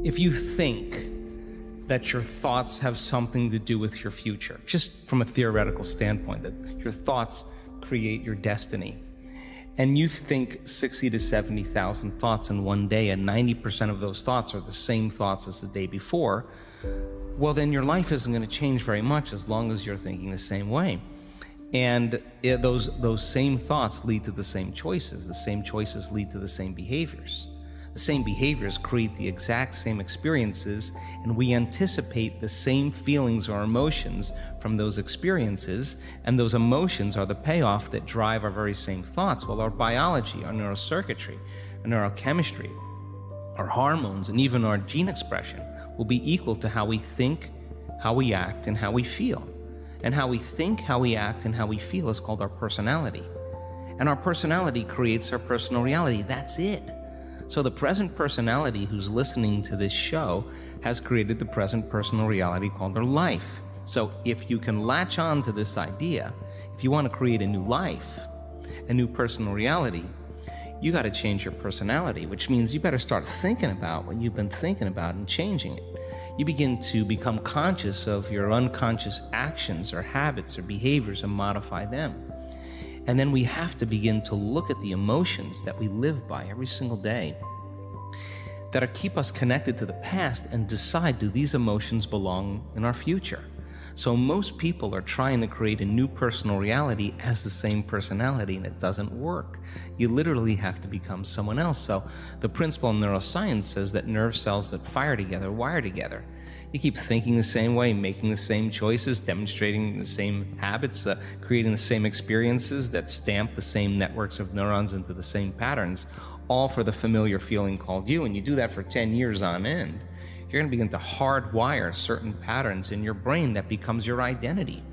If you think that your thoughts have something to do with your future, just from a theoretical standpoint, that your thoughts create your destiny, and you think 60 to 70,000 thoughts in one day, and 90% of those thoughts are the same thoughts as the day before, well, then your life isn't going to change very much as long as you're thinking the same way. And those same thoughts lead to the same choices. The same choices lead to the same behaviors. The same behaviors create the exact same experiences, and we anticipate the same feelings or emotions from those experiences, and those emotions are the payoff that drive our very same thoughts. Well, our biology, our neurocircuitry, our neurochemistry, our hormones, and even our gene expression will be equal to how we think, how we act, and how we feel. And how we think, how we act, and how we feel is called our personality. And our personality creates our personal reality. That's it. So the present personality who's listening to this show has created the present personal reality called their life. So if you can latch on to this idea, if you want to create a new life, a new personal reality, you got to change your personality, which means you better start thinking about what you've been thinking about and changing it. You begin to become conscious of your unconscious actions or habits or behaviors and modify them. And then we have to begin to look at the emotions that we live by every single day that keep us connected to the past and decide, do these emotions belong in our future? So most people are trying to create a new personal reality as the same personality, and it doesn't work. You literally have to become someone else. So the principle in neuroscience says that nerve cells that fire together wire together. You keep thinking the same way, making the same choices, demonstrating the same habits, creating the same experiences that stamp the same networks of neurons into the same patterns, all for the familiar feeling called you. And you do that for 10 years on end. You're going to begin to hardwire certain patterns in your brain that becomes your identity.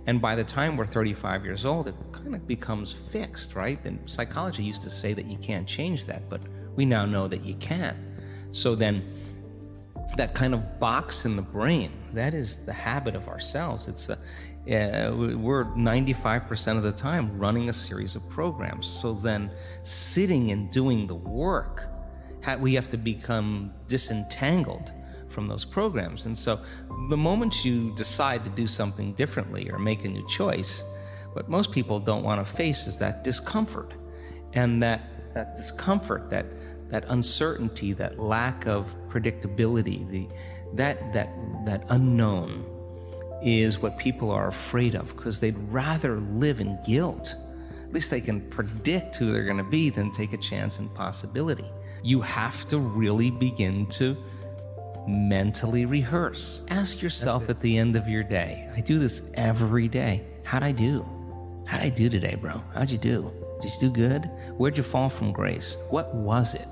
And by the time we're 35 years old, it kind of becomes fixed, right? And psychology used to say that you can't change that, but we now know that you can. So then that kind of box in the brain, that is the habit of ourselves. It's we're 95% of the time running a series of programs. So then sitting and doing the work, we have to become disentangled from those programs. And so the moment you decide to do something differently or make a new choice, what most people don't want to face is that discomfort. And that discomfort, that uncertainty, that lack of predictability, that unknown is what people are afraid of, because they'd rather live in guilt. At least they can predict who they're going to be than take a chance in possibility. You have to really begin to mentally rehearse. Ask yourself at the end of your day. I do this every day. How'd I do? How'd I do today, bro? How'd you do? Did you do good? Where'd you fall from grace? What was it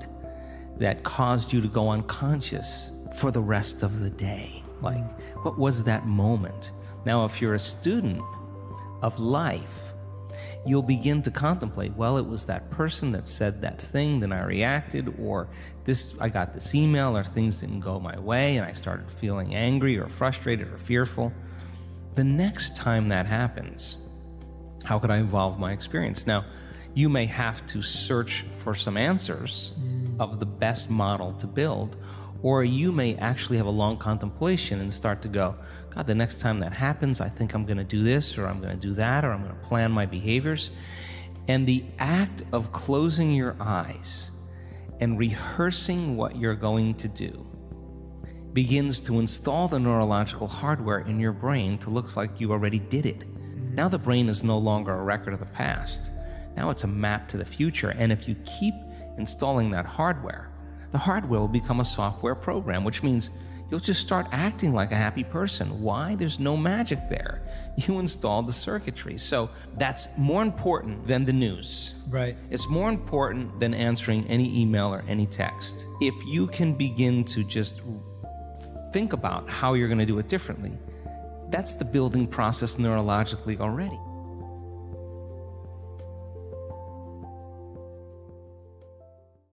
that caused you to go unconscious for the rest of the day? Like, what was that moment? Now, if you're a student of life, you'll begin to contemplate, well, it was that person that said that thing, then I reacted, or I got this email, or things didn't go my way, and I started feeling angry or frustrated or fearful. The next time that happens, how could I evolve my experience? Now, you may have to search for some answers of the best model to build, or you may actually have a long contemplation and start to go, God, the next time that happens, I think I'm going to do this, or I'm going to do that, or I'm going to plan my behaviors. And the act of closing your eyes and rehearsing what you're going to do begins to install the neurological hardware in your brain to look like you already did it. Now the brain is no longer a record of the past. Now it's a map to the future. And if you keep installing that hardware, the hardware will become a software program, which means you'll just start acting like a happy person. Why? There's no magic there. You installed the circuitry. So that's more important than the news. Right. It's more important than answering any email or any text. If you can begin to just think about how you're going to do it differently, that's the building process neurologically already.